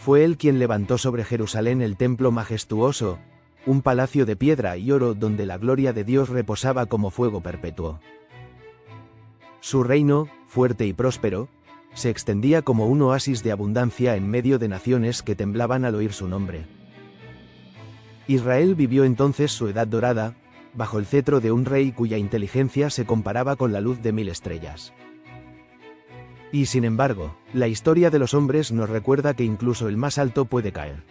Fue él quien levantó sobre Jerusalén el templo majestuoso, un palacio de piedra y oro donde la gloria de Dios reposaba como fuego perpetuo. Su reino, fuerte y próspero, se extendía como un oasis de abundancia en medio de naciones que temblaban al oír su nombre. Israel vivió entonces su edad dorada, bajo el cetro de un rey cuya inteligencia se comparaba con la luz de 1000 estrellas. Y sin embargo, la historia de los hombres nos recuerda que incluso el más alto puede caer.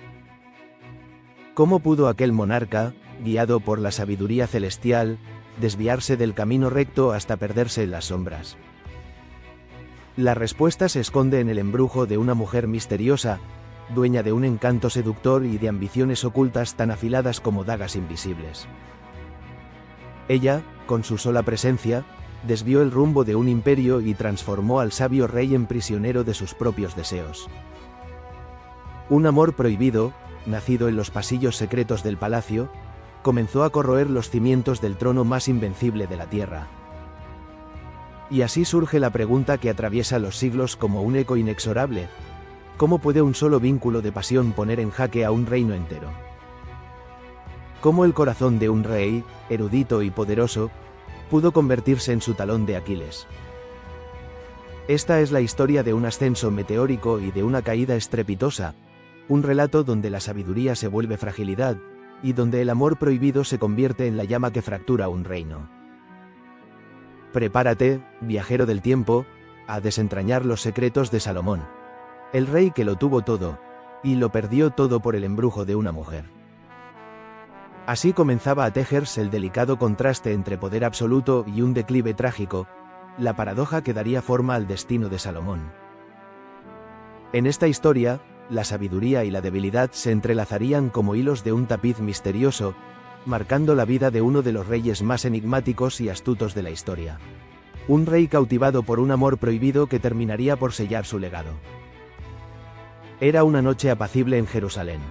¿Cómo pudo aquel monarca, guiado por la sabiduría celestial, desviarse del camino recto hasta perderse en las sombras? La respuesta se esconde en el embrujo de una mujer misteriosa, dueña de un encanto seductor y de ambiciones ocultas tan afiladas como dagas invisibles. Ella, con su sola presencia, desvió el rumbo de un imperio y transformó al sabio rey en prisionero de sus propios deseos. Un amor prohibido, nacido en los pasillos secretos del palacio, comenzó a corroer los cimientos del trono más invencible de la tierra. Y así surge la pregunta que atraviesa los siglos como un eco inexorable: ¿cómo puede un solo vínculo de pasión poner en jaque a un reino entero? ¿Cómo el corazón de un rey, erudito y poderoso, pudo convertirse en su talón de Aquiles? Esta es la historia de un ascenso meteórico y de una caída estrepitosa, un relato donde la sabiduría se vuelve fragilidad, y donde el amor prohibido se convierte en la llama que fractura un reino. Prepárate, viajero del tiempo, a desentrañar los secretos de Salomón, el rey que lo tuvo todo, y lo perdió todo por el embrujo de una mujer. Así comenzaba a tejerse el delicado contraste entre poder absoluto y un declive trágico, la paradoja que daría forma al destino de Salomón. En esta historia, la sabiduría y la debilidad se entrelazarían como hilos de un tapiz misterioso, marcando la vida de uno de los reyes más enigmáticos y astutos de la historia. Un rey cautivado por un amor prohibido que terminaría por sellar su legado. Era una noche apacible en Jerusalén.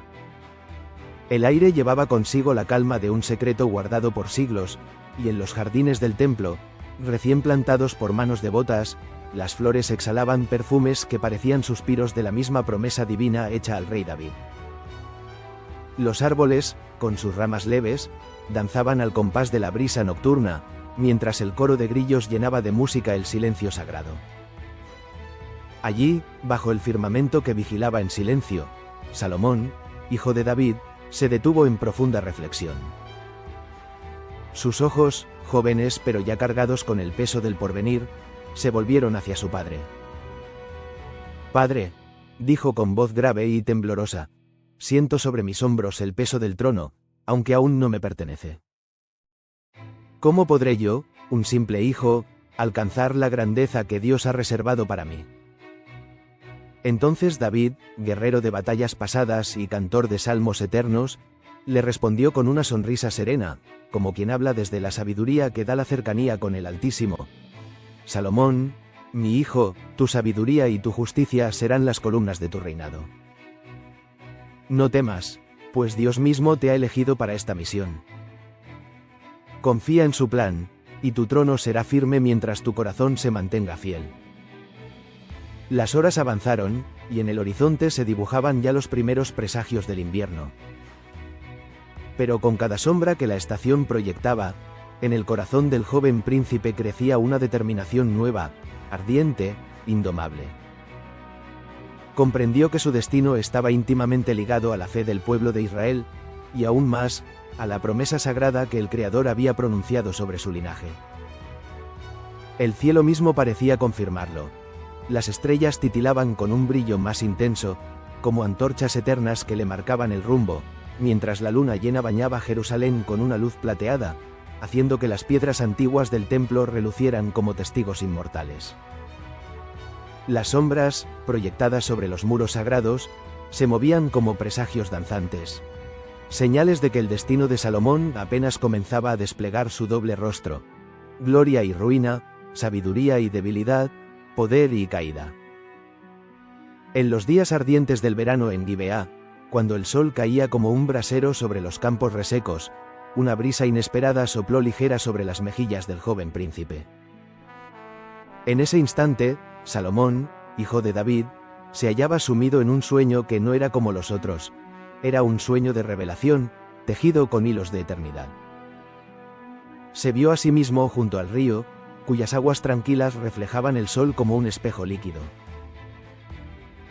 El aire llevaba consigo la calma de un secreto guardado por siglos, y en los jardines del templo, recién plantados por manos devotas, las flores exhalaban perfumes que parecían suspiros de la misma promesa divina hecha al rey David. Los árboles, con sus ramas leves, danzaban al compás de la brisa nocturna, mientras el coro de grillos llenaba de música el silencio sagrado. Allí, bajo el firmamento que vigilaba en silencio, Salomón, hijo de David, se detuvo en profunda reflexión. Sus ojos, jóvenes pero ya cargados con el peso del porvenir, se volvieron hacia su padre. «Padre», dijo con voz grave y temblorosa, «siento sobre mis hombros el peso del trono, aunque aún no me pertenece. ¿Cómo podré yo, un simple hijo, alcanzar la grandeza que Dios ha reservado para mí?» Entonces David, guerrero de batallas pasadas y cantor de salmos eternos, le respondió con una sonrisa serena, como quien habla desde la sabiduría que da la cercanía con el Altísimo: «Salomón, mi hijo, tu sabiduría y tu justicia serán las columnas de tu reinado. No temas, pues Dios mismo te ha elegido para esta misión. Confía en su plan, y tu trono será firme mientras tu corazón se mantenga fiel». Las horas avanzaron, y en el horizonte se dibujaban ya los primeros presagios del invierno. Pero con cada sombra que la estación proyectaba, en el corazón del joven príncipe crecía una determinación nueva, ardiente, indomable. Comprendió que su destino estaba íntimamente ligado a la fe del pueblo de Israel, y aún más, a la promesa sagrada que el Creador había pronunciado sobre su linaje. El cielo mismo parecía confirmarlo. Las estrellas titilaban con un brillo más intenso, como antorchas eternas que le marcaban el rumbo, mientras la luna llena bañaba Jerusalén con una luz plateada, haciendo que las piedras antiguas del templo relucieran como testigos inmortales. Las sombras, proyectadas sobre los muros sagrados, se movían como presagios danzantes, señales de que el destino de Salomón apenas comenzaba a desplegar su doble rostro: gloria y ruina, sabiduría y debilidad, poder y caída. En los días ardientes del verano en Gibeá, cuando el sol caía como un brasero sobre los campos resecos, una brisa inesperada sopló ligera sobre las mejillas del joven príncipe. En ese instante, Salomón, hijo de David, se hallaba sumido en un sueño que no era como los otros, era un sueño de revelación, tejido con hilos de eternidad. Se vio a sí mismo junto al río, cuyas aguas tranquilas reflejaban el sol como un espejo líquido.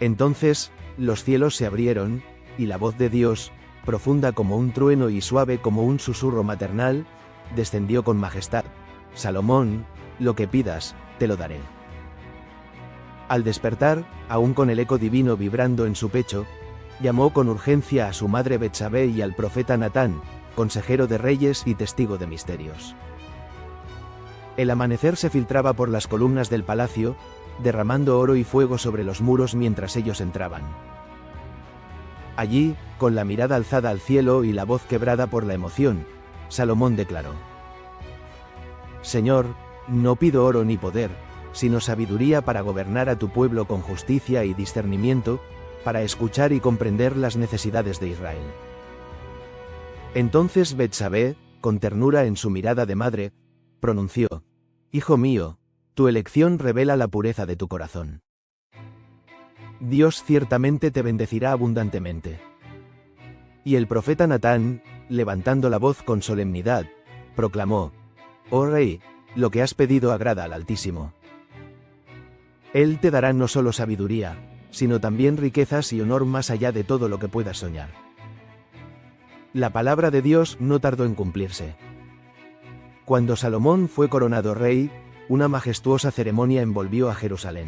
Entonces, los cielos se abrieron, y la voz de Dios, profunda como un trueno y suave como un susurro maternal, descendió con majestad: Salomón, lo que pidas, te lo daré. Al despertar, aún con el eco divino vibrando en su pecho, llamó con urgencia a su madre Betsabé y al profeta Natán, consejero de reyes y testigo de misterios. El amanecer se filtraba por las columnas del palacio, derramando oro y fuego sobre los muros mientras ellos entraban. Allí, con la mirada alzada al cielo y la voz quebrada por la emoción, Salomón declaró: Señor, no pido oro ni poder, sino sabiduría para gobernar a tu pueblo con justicia y discernimiento, para escuchar y comprender las necesidades de Israel. Entonces Betsabé, con ternura en su mirada de madre, pronunció: Hijo mío, tu elección revela la pureza de tu corazón. Dios ciertamente te bendecirá abundantemente. Y el profeta Natán, levantando la voz con solemnidad, proclamó: Oh rey, lo que has pedido agrada al Altísimo. Él te dará no solo sabiduría, sino también riquezas y honor más allá de todo lo que puedas soñar. La palabra de Dios no tardó en cumplirse. Cuando Salomón fue coronado rey, una majestuosa ceremonia envolvió a Jerusalén.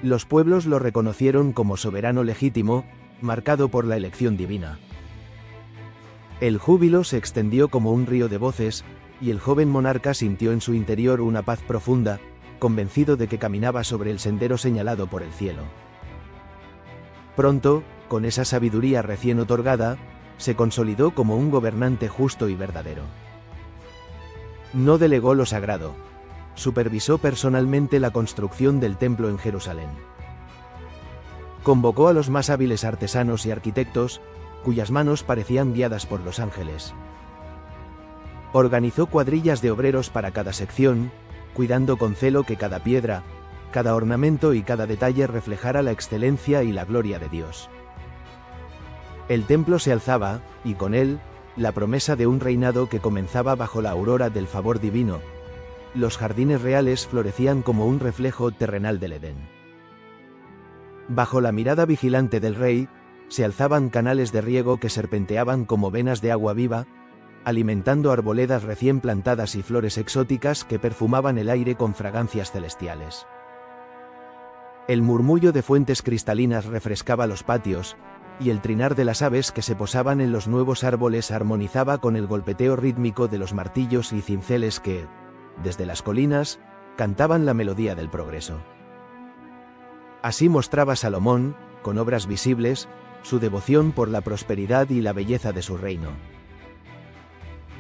Los pueblos lo reconocieron como soberano legítimo, marcado por la elección divina. El júbilo se extendió como un río de voces, y el joven monarca sintió en su interior una paz profunda, convencido de que caminaba sobre el sendero señalado por el cielo. Pronto, con esa sabiduría recién otorgada, se consolidó como un gobernante justo y verdadero. No delegó lo sagrado. Supervisó personalmente la construcción del templo en Jerusalén. Convocó a los más hábiles artesanos y arquitectos, cuyas manos parecían guiadas por los ángeles. Organizó cuadrillas de obreros para cada sección, cuidando con celo que cada piedra, cada ornamento y cada detalle reflejara la excelencia y la gloria de Dios. El templo se alzaba, y con él, la promesa de un reinado que comenzaba bajo la aurora del favor divino. Los jardines reales florecían como un reflejo terrenal del Edén. Bajo la mirada vigilante del rey, se alzaban canales de riego que serpenteaban como venas de agua viva, alimentando arboledas recién plantadas y flores exóticas que perfumaban el aire con fragancias celestiales. El murmullo de fuentes cristalinas refrescaba los patios, y el trinar de las aves que se posaban en los nuevos árboles armonizaba con el golpeteo rítmico de los martillos y cinceles que, desde las colinas, cantaban la melodía del progreso. Así mostraba Salomón, con obras visibles, su devoción por la prosperidad y la belleza de su reino.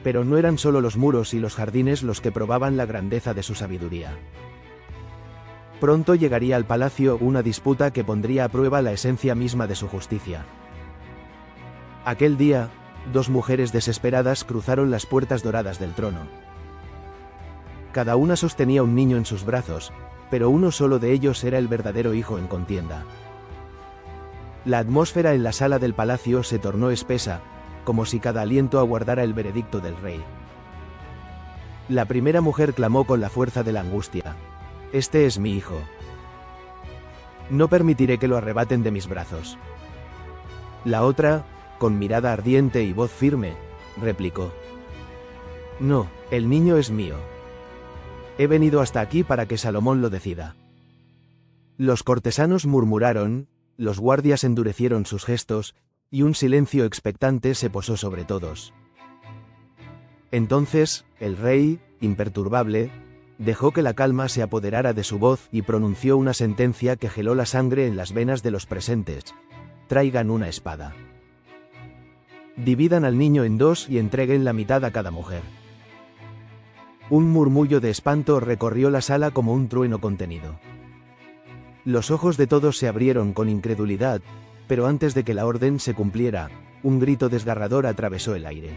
Pero no eran solo los muros y los jardines los que probaban la grandeza de su sabiduría. Pronto llegaría al palacio una disputa que pondría a prueba la esencia misma de su justicia. Aquel día, dos mujeres desesperadas cruzaron las puertas doradas del trono. Cada una sostenía un niño en sus brazos, pero uno solo de ellos era el verdadero hijo en contienda. La atmósfera en la sala del palacio se tornó espesa, como si cada aliento aguardara el veredicto del rey. La primera mujer clamó con la fuerza de la angustia: Este es mi hijo. No permitiré que lo arrebaten de mis brazos. La otra, con mirada ardiente y voz firme, replicó: No, el niño es mío. He venido hasta aquí para que Salomón lo decida. Los cortesanos murmuraron, los guardias endurecieron sus gestos, y un silencio expectante se posó sobre todos. Entonces, el rey, imperturbable, dejó que la calma se apoderara de su voz y pronunció una sentencia que geló la sangre en las venas de los presentes: Traigan una espada. Dividan al niño en dos y entreguen la mitad a cada mujer. Un murmullo de espanto recorrió la sala como un trueno contenido. Los ojos de todos se abrieron con incredulidad, pero antes de que la orden se cumpliera, un grito desgarrador atravesó el aire.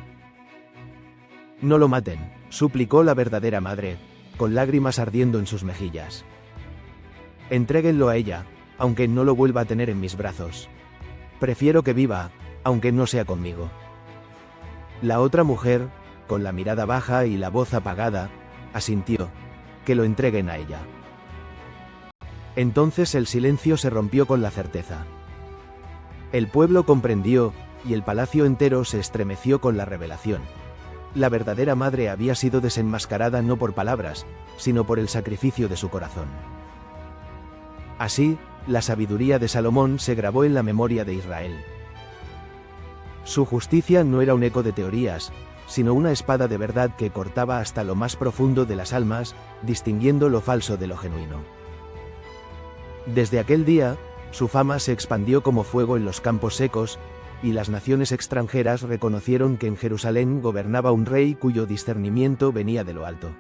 No lo maten, suplicó la verdadera madre, con lágrimas ardiendo en sus mejillas. Entréguenlo a ella, aunque no lo vuelva a tener en mis brazos. Prefiero que viva, aunque no sea conmigo. La otra mujer, con la mirada baja y la voz apagada, asintió, que lo entreguen a ella. Entonces el silencio se rompió con la certeza. El pueblo comprendió, y el palacio entero se estremeció con la revelación. La verdadera madre había sido desenmascarada no por palabras, sino por el sacrificio de su corazón. Así, la sabiduría de Salomón se grabó en la memoria de Israel. Su justicia no era un eco de teorías, sino una espada de verdad que cortaba hasta lo más profundo de las almas, distinguiendo lo falso de lo genuino. Desde aquel día, su fama se expandió como fuego en los campos secos, y las naciones extranjeras reconocieron que en Jerusalén gobernaba un rey cuyo discernimiento venía de lo alto.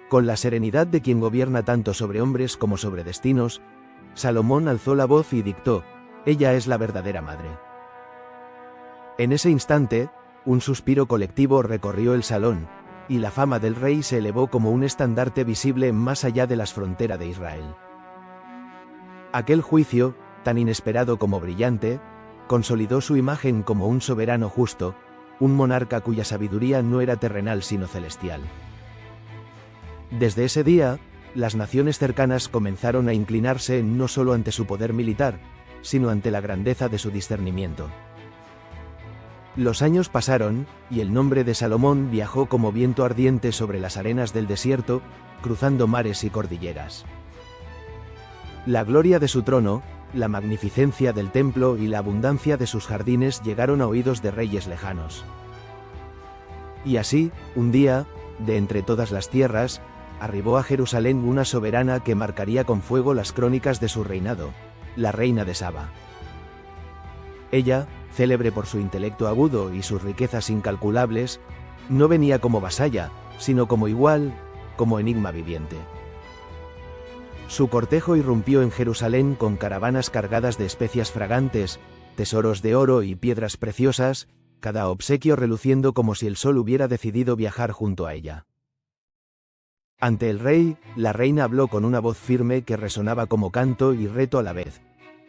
Con la serenidad de quien gobierna tanto sobre hombres como sobre destinos, Salomón alzó la voz y dictó: «Ella es la verdadera madre». En ese instante, un suspiro colectivo recorrió el salón, y la fama del rey se elevó como un estandarte visible más allá de las fronteras de Israel. Aquel juicio, tan inesperado como brillante, consolidó su imagen como un soberano justo, un monarca cuya sabiduría no era terrenal sino celestial. Desde ese día, las naciones cercanas comenzaron a inclinarse no solo ante su poder militar, sino ante la grandeza de su discernimiento. Los años pasaron, y el nombre de Salomón viajó como viento ardiente sobre las arenas del desierto, cruzando mares y cordilleras. La gloria de su trono, la magnificencia del templo y la abundancia de sus jardines llegaron a oídos de reyes lejanos. Y así, un día, de entre todas las tierras, arribó a Jerusalén una soberana que marcaría con fuego las crónicas de su reinado, la reina de Saba. Ella, célebre por su intelecto agudo y sus riquezas incalculables, no venía como vasalla, sino como igual, como enigma viviente. Su cortejo irrumpió en Jerusalén con caravanas cargadas de especias fragantes, tesoros de oro y piedras preciosas, cada obsequio reluciendo como si el sol hubiera decidido viajar junto a ella. Ante el rey, la reina habló con una voz firme que resonaba como canto y reto a la vez: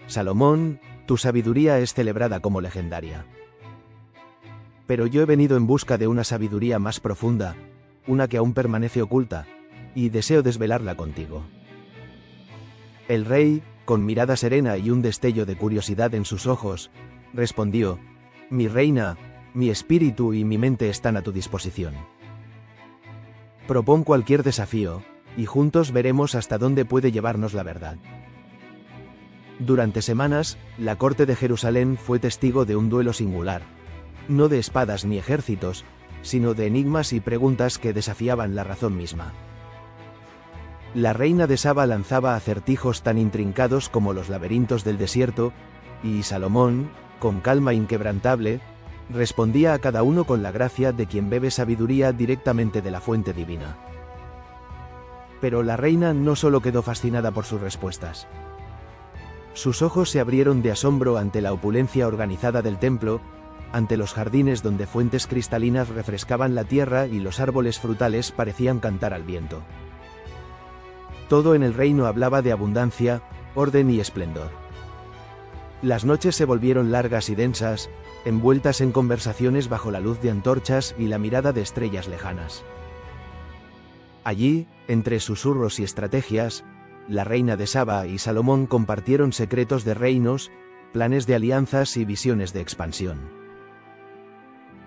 «Salomón, tu sabiduría es celebrada como legendaria. Pero yo he venido en busca de una sabiduría más profunda, una que aún permanece oculta, y deseo desvelarla contigo». El rey, con mirada serena y un destello de curiosidad en sus ojos, respondió: «Mi reina, mi espíritu y mi mente están a tu disposición. Propón cualquier desafío, y juntos veremos hasta dónde puede llevarnos la verdad». Durante semanas, la corte de Jerusalén fue testigo de un duelo singular, no de espadas ni ejércitos, sino de enigmas y preguntas que desafiaban la razón misma. La reina de Saba lanzaba acertijos tan intrincados como los laberintos del desierto, y Salomón, con calma inquebrantable, respondía a cada uno con la gracia de quien bebe sabiduría directamente de la fuente divina. Pero la reina no solo quedó fascinada por sus respuestas. Sus ojos se abrieron de asombro ante la opulencia organizada del templo, ante los jardines donde fuentes cristalinas refrescaban la tierra y los árboles frutales parecían cantar al viento. Todo en el reino hablaba de abundancia, orden y esplendor. Las noches se volvieron largas y densas, envueltas en conversaciones bajo la luz de antorchas y la mirada de estrellas lejanas. Allí, entre susurros y estrategias, la reina de Saba y Salomón compartieron secretos de reinos, planes de alianzas y visiones de expansión.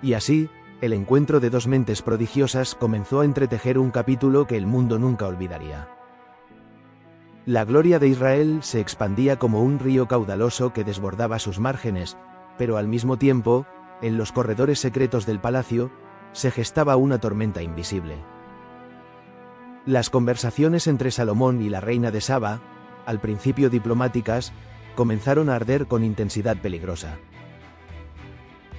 Y así, el encuentro de dos mentes prodigiosas comenzó a entretejer un capítulo que el mundo nunca olvidaría. La gloria de Israel se expandía como un río caudaloso que desbordaba sus márgenes, pero al mismo tiempo, en los corredores secretos del palacio, se gestaba una tormenta invisible. Las conversaciones entre Salomón y la reina de Saba, al principio diplomáticas, comenzaron a arder con intensidad peligrosa.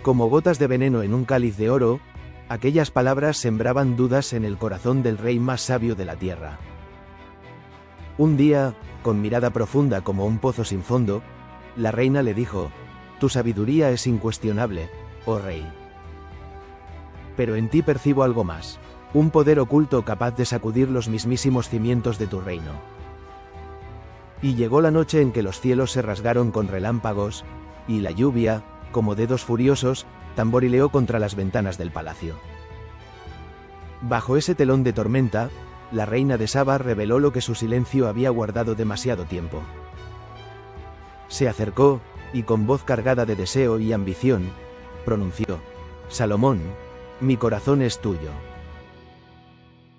Como gotas de veneno en un cáliz de oro, aquellas palabras sembraban dudas en el corazón del rey más sabio de la tierra. Un día, con mirada profunda como un pozo sin fondo, la reina le dijo: «Tu sabiduría es incuestionable, oh rey. Pero en ti percibo algo más, un poder oculto capaz de sacudir los mismísimos cimientos de tu reino. Y llegó la noche en que los cielos se rasgaron con relámpagos, y la lluvia, como dedos furiosos, tamborileó contra las ventanas del palacio. Bajo ese telón de tormenta, la reina de Saba reveló lo que su silencio había guardado demasiado tiempo. Se acercó, y con voz cargada de deseo y ambición, pronunció: «Salomón, mi corazón es tuyo.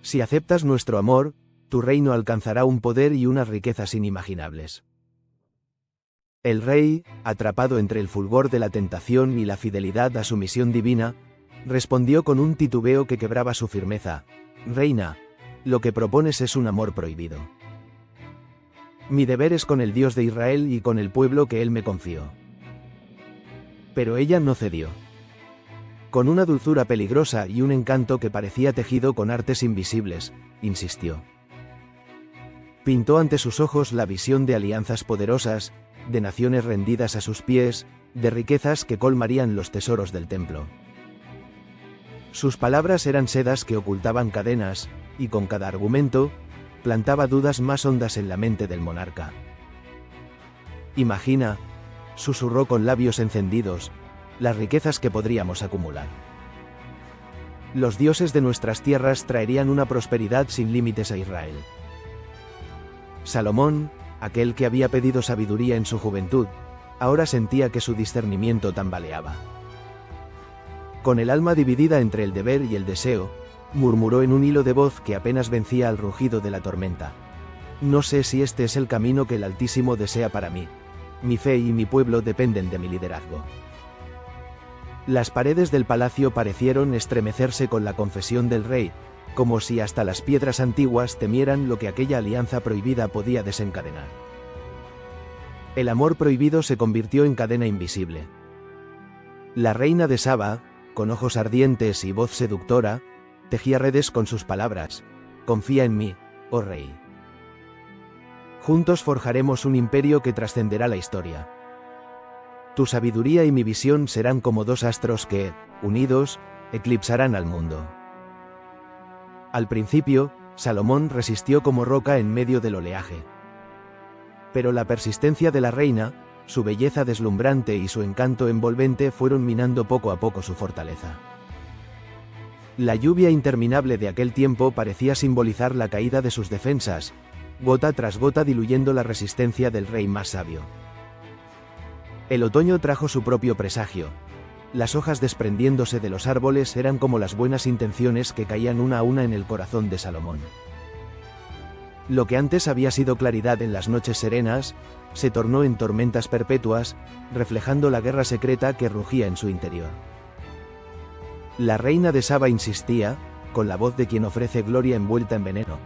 Si aceptas nuestro amor, tu reino alcanzará un poder y unas riquezas inimaginables». El rey, atrapado entre el fulgor de la tentación y la fidelidad a su misión divina, respondió con un titubeo que quebraba su firmeza: «Reina, lo que propones es un amor prohibido. Mi deber es con el Dios de Israel y con el pueblo que él me confió». Pero ella no cedió. Con una dulzura peligrosa y un encanto que parecía tejido con artes invisibles, insistió. Pintó ante sus ojos la visión de alianzas poderosas, de naciones rendidas a sus pies, de riquezas que colmarían los tesoros del templo. Sus palabras eran sedas que ocultaban cadenas, y con cada argumento, plantaba dudas más hondas en la mente del monarca. «Imagina», susurró con labios encendidos, «las riquezas que podríamos acumular. Los dioses de nuestras tierras traerían una prosperidad sin límites a Israel». Salomón, aquel que había pedido sabiduría en su juventud, ahora sentía que su discernimiento tambaleaba. Con el alma dividida entre el deber y el deseo, murmuró en un hilo de voz que apenas vencía al rugido de la tormenta: «No sé si este es el camino que el Altísimo desea para mí. Mi fe y mi pueblo dependen de mi liderazgo». Las paredes del palacio parecieron estremecerse con la confesión del rey, como si hasta las piedras antiguas temieran lo que aquella alianza prohibida podía desencadenar. El amor prohibido se convirtió en cadena invisible. La reina de Saba, con ojos ardientes y voz seductora, tejía redes con sus palabras: «Confía en mí, oh rey. Juntos forjaremos un imperio que trascenderá la historia. Tu sabiduría y mi visión serán como dos astros que, unidos, eclipsarán al mundo». Al principio, Salomón resistió como roca en medio del oleaje. Pero la persistencia de la reina, su belleza deslumbrante y su encanto envolvente fueron minando poco a poco su fortaleza. La lluvia interminable de aquel tiempo parecía simbolizar la caída de sus defensas, gota tras gota diluyendo la resistencia del rey más sabio. El otoño trajo su propio presagio. Las hojas desprendiéndose de los árboles eran como las buenas intenciones que caían una a una en el corazón de Salomón. Lo que antes había sido claridad en las noches serenas, se tornó en tormentas perpetuas, reflejando la guerra secreta que rugía en su interior. La reina de Saba insistía, con la voz de quien ofrece gloria envuelta en veneno: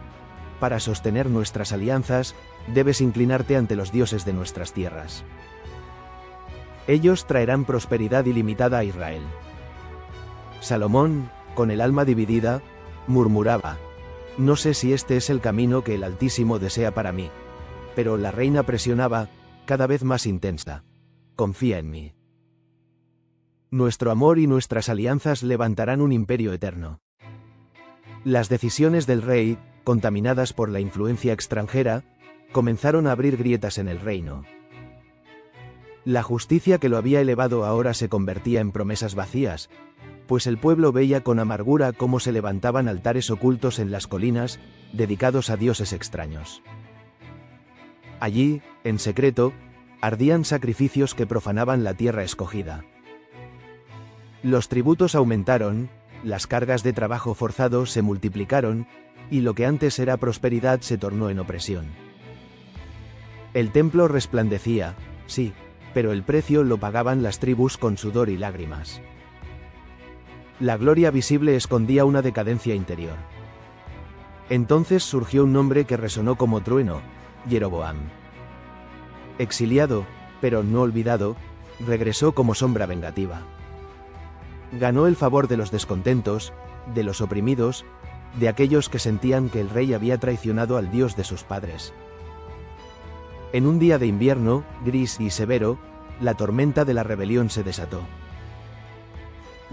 «Para sostener nuestras alianzas, debes inclinarte ante los dioses de nuestras tierras. Ellos traerán prosperidad ilimitada a Israel». Salomón, con el alma dividida, murmuraba: «No sé si este es el camino que el Altísimo desea para mí». Pero la reina presionaba, cada vez más intensa: «Confía en mí. Nuestro amor y nuestras alianzas levantarán un imperio eterno». Las decisiones del rey, contaminadas por la influencia extranjera, comenzaron a abrir grietas en el reino. La justicia que lo había elevado ahora se convertía en promesas vacías, pues el pueblo veía con amargura cómo se levantaban altares ocultos en las colinas, dedicados a dioses extraños. Allí, en secreto, ardían sacrificios que profanaban la tierra escogida. Los tributos aumentaron, las cargas de trabajo forzado se multiplicaron, y lo que antes era prosperidad se tornó en opresión. El templo resplandecía, sí, pero el precio lo pagaban las tribus con sudor y lágrimas. La gloria visible escondía una decadencia interior. Entonces surgió un nombre que resonó como trueno: Jeroboam. Exiliado, pero no olvidado, regresó como sombra vengativa. Ganó el favor de los descontentos, de los oprimidos, de aquellos que sentían que el rey había traicionado al Dios de sus padres. En un día de invierno, gris y severo, la tormenta de la rebelión se desató.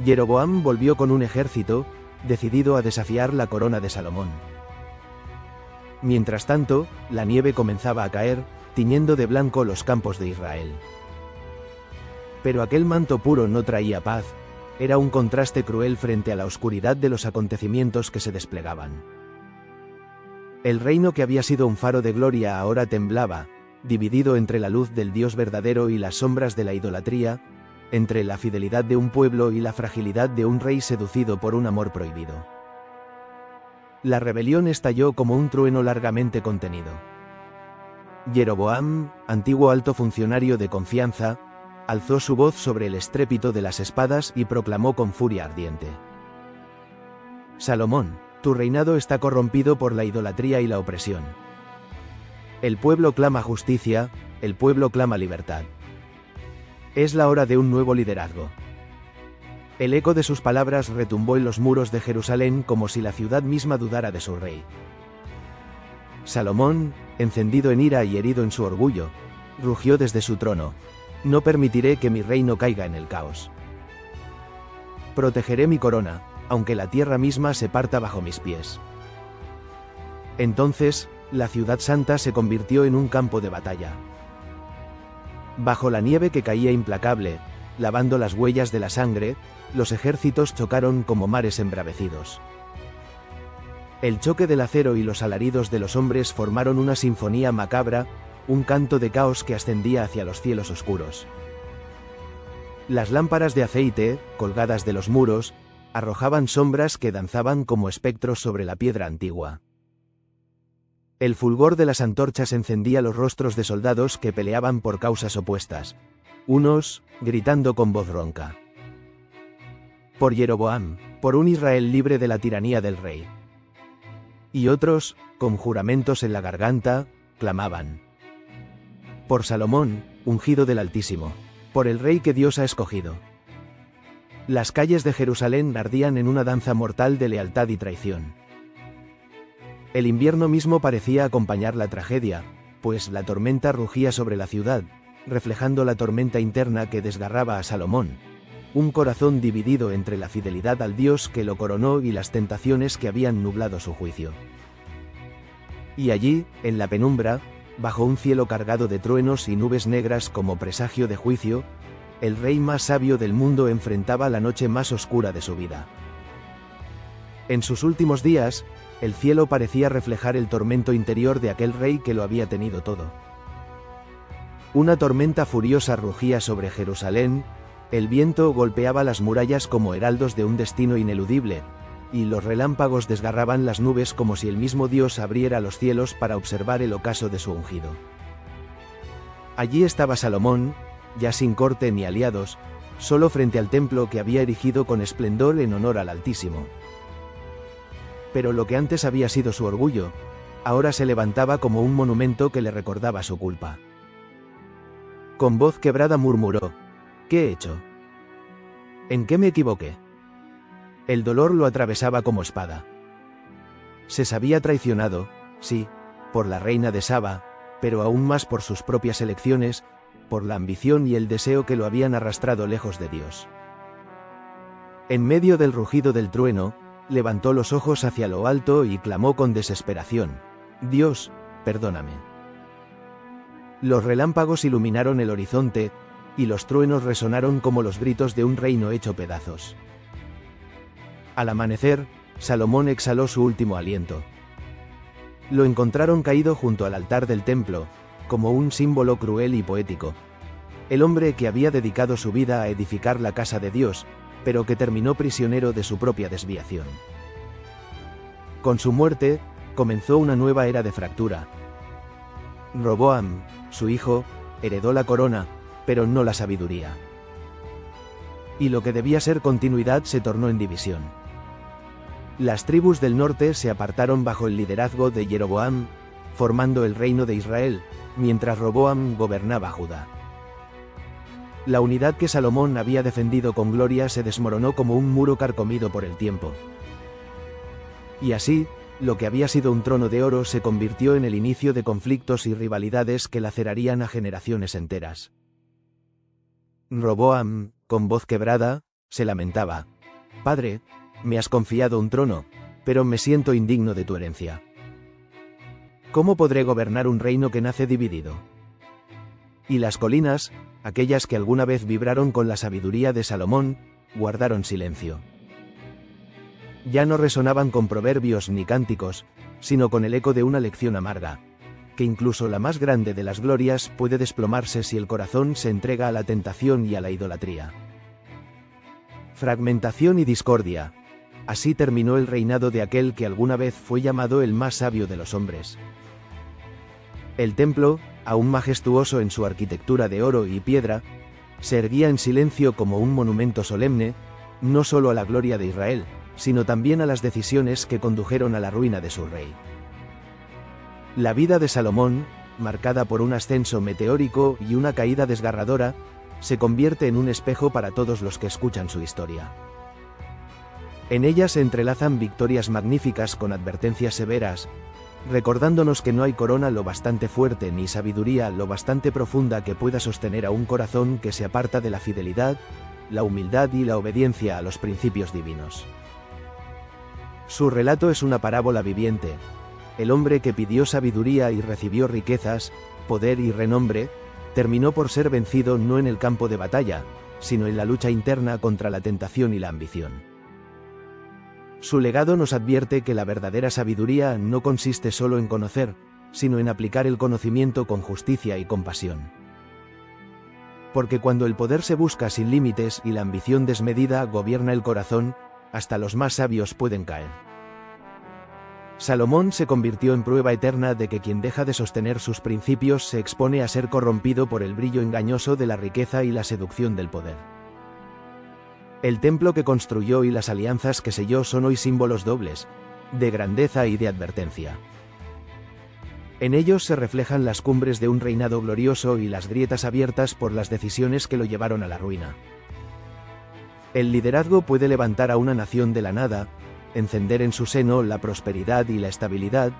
Jeroboam volvió con un ejército, decidido a desafiar la corona de Salomón. Mientras tanto, la nieve comenzaba a caer, tiñendo de blanco los campos de Israel. Pero aquel manto puro no traía paz, era un contraste cruel frente a la oscuridad de los acontecimientos que se desplegaban. El reino que había sido un faro de gloria ahora temblaba, dividido entre la luz del Dios verdadero y las sombras de la idolatría, entre la fidelidad de un pueblo y la fragilidad de un rey seducido por un amor prohibido. La rebelión estalló como un trueno largamente contenido. Jeroboam, antiguo alto funcionario de confianza, alzó su voz sobre el estrépito de las espadas y proclamó con furia ardiente: Salomón, tu reinado está corrompido por la idolatría y la opresión. El pueblo clama justicia, el pueblo clama libertad. Es la hora de un nuevo liderazgo. El eco de sus palabras retumbó en los muros de Jerusalén como si la ciudad misma dudara de su rey. Salomón, encendido en ira y herido en su orgullo, rugió desde su trono: no permitiré que mi reino caiga en el caos. Protegeré mi corona, aunque la tierra misma se parta bajo mis pies. Entonces, la ciudad santa se convirtió en un campo de batalla. Bajo la nieve que caía implacable, lavando las huellas de la sangre, los ejércitos chocaron como mares embravecidos. El choque del acero y los alaridos de los hombres formaron una sinfonía macabra, un canto de caos que ascendía hacia los cielos oscuros. Las lámparas de aceite, colgadas de los muros, arrojaban sombras que danzaban como espectros sobre la piedra antigua. El fulgor de las antorchas encendía los rostros de soldados que peleaban por causas opuestas, unos, gritando con voz ronca: por Jeroboam, por un Israel libre de la tiranía del rey. Y otros, con juramentos en la garganta, clamaban: por Salomón, ungido del Altísimo, por el rey que Dios ha escogido. Las calles de Jerusalén ardían en una danza mortal de lealtad y traición. El invierno mismo parecía acompañar la tragedia, pues la tormenta rugía sobre la ciudad, reflejando la tormenta interna que desgarraba a Salomón, un corazón dividido entre la fidelidad al Dios que lo coronó y las tentaciones que habían nublado su juicio. Y allí, en la penumbra, bajo un cielo cargado de truenos y nubes negras como presagio de juicio, el rey más sabio del mundo enfrentaba la noche más oscura de su vida. En sus últimos días, el cielo parecía reflejar el tormento interior de aquel rey que lo había tenido todo. Una tormenta furiosa rugía sobre Jerusalén, el viento golpeaba las murallas como heraldos de un destino ineludible, y los relámpagos desgarraban las nubes como si el mismo Dios abriera los cielos para observar el ocaso de su ungido. Allí estaba Salomón, ya sin corte ni aliados, solo frente al templo que había erigido con esplendor en honor al Altísimo. Pero lo que antes había sido su orgullo, ahora se levantaba como un monumento que le recordaba su culpa. Con voz quebrada murmuró: ¿qué he hecho? ¿En qué me equivoqué? El dolor lo atravesaba como espada. Se sabía traicionado, sí, por la reina de Saba, pero aún más por sus propias elecciones, por la ambición y el deseo que lo habían arrastrado lejos de Dios. En medio del rugido del trueno, levantó los ojos hacia lo alto y clamó con desesperación: Dios, perdóname. Los relámpagos iluminaron el horizonte, y los truenos resonaron como los gritos de un reino hecho pedazos. Al amanecer, Salomón exhaló su último aliento. Lo encontraron caído junto al altar del templo, como un símbolo cruel y poético. El hombre que había dedicado su vida a edificar la casa de Dios, pero que terminó prisionero de su propia desviación. Con su muerte, comenzó una nueva era de fractura. Roboam, su hijo, heredó la corona, pero no la sabiduría. Y lo que debía ser continuidad se tornó en división. Las tribus del norte se apartaron bajo el liderazgo de Jeroboam, formando el reino de Israel, mientras Roboam gobernaba Judá. La unidad que Salomón había defendido con gloria se desmoronó como un muro carcomido por el tiempo. Y así, lo que había sido un trono de oro se convirtió en el inicio de conflictos y rivalidades que lacerarían a generaciones enteras. Roboam, con voz quebrada, se lamentaba: Padre, me has confiado un trono, pero me siento indigno de tu herencia. ¿Cómo podré gobernar un reino que nace dividido? Y las colinas, aquellas que alguna vez vibraron con la sabiduría de Salomón, guardaron silencio. Ya no resonaban con proverbios ni cánticos, sino con el eco de una lección amarga, que incluso la más grande de las glorias puede desplomarse si el corazón se entrega a la tentación y a la idolatría. Fragmentación y discordia. Así terminó el reinado de aquel que alguna vez fue llamado el más sabio de los hombres. El templo, aún majestuoso en su arquitectura de oro y piedra, se erguía en silencio como un monumento solemne, no solo a la gloria de Israel, sino también a las decisiones que condujeron a la ruina de su rey. La vida de Salomón, marcada por un ascenso meteórico y una caída desgarradora, se convierte en un espejo para todos los que escuchan su historia. En ella se entrelazan victorias magníficas con advertencias severas, recordándonos que no hay corona lo bastante fuerte ni sabiduría lo bastante profunda que pueda sostener a un corazón que se aparta de la fidelidad, la humildad y la obediencia a los principios divinos. Su relato es una parábola viviente. El hombre que pidió sabiduría y recibió riquezas, poder y renombre, terminó por ser vencido no en el campo de batalla, sino en la lucha interna contra la tentación y la ambición. Su legado nos advierte que la verdadera sabiduría no consiste solo en conocer, sino en aplicar el conocimiento con justicia y compasión. Porque cuando el poder se busca sin límites y la ambición desmedida gobierna el corazón, hasta los más sabios pueden caer. Salomón se convirtió en prueba eterna de que quien deja de sostener sus principios se expone a ser corrompido por el brillo engañoso de la riqueza y la seducción del poder. El templo que construyó y las alianzas que selló son hoy símbolos dobles, de grandeza y de advertencia. En ellos se reflejan las cumbres de un reinado glorioso y las grietas abiertas por las decisiones que lo llevaron a la ruina. El liderazgo puede levantar a una nación de la nada, encender en su seno la prosperidad y la estabilidad,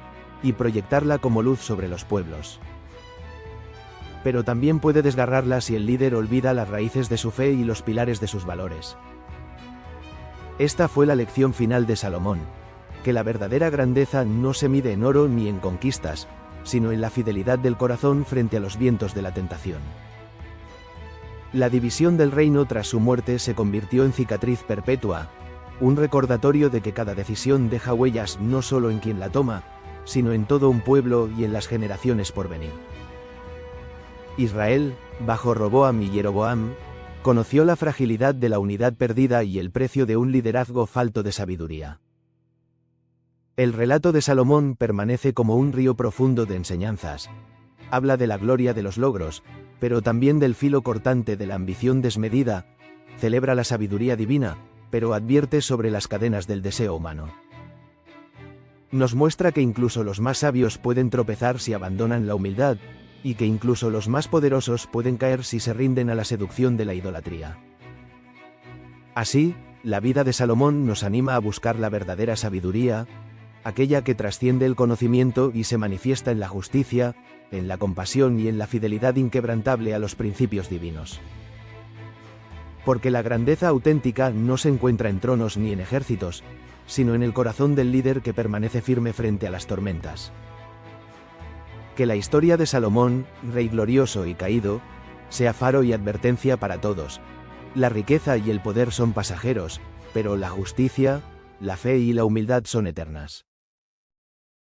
y proyectarla como luz sobre los pueblos. Pero también puede desgarrarla si el líder olvida las raíces de su fe y los pilares de sus valores. Esta fue la lección final de Salomón, que la verdadera grandeza no se mide en oro ni en conquistas, sino en la fidelidad del corazón frente a los vientos de la tentación. La división del reino tras su muerte se convirtió en cicatriz perpetua, un recordatorio de que cada decisión deja huellas no solo en quien la toma, sino en todo un pueblo y en las generaciones por venir. Israel, bajo Roboam y Jeroboam, conoció la fragilidad de la unidad perdida y el precio de un liderazgo falto de sabiduría. El relato de Salomón permanece como un río profundo de enseñanzas. Habla de la gloria de los logros, pero también del filo cortante de la ambición desmedida, celebra la sabiduría divina, pero advierte sobre las cadenas del deseo humano. Nos muestra que incluso los más sabios pueden tropezar si abandonan la humildad, y que incluso los más poderosos pueden caer si se rinden a la seducción de la idolatría. Así, la vida de Salomón nos anima a buscar la verdadera sabiduría, aquella que trasciende el conocimiento y se manifiesta en la justicia, en la compasión y en la fidelidad inquebrantable a los principios divinos. Porque la grandeza auténtica no se encuentra en tronos ni en ejércitos, sino en el corazón del líder que permanece firme frente a las tormentas. Que la historia de Salomón, rey glorioso y caído, sea faro y advertencia para todos. La riqueza y el poder son pasajeros, pero la justicia, la fe y la humildad son eternas.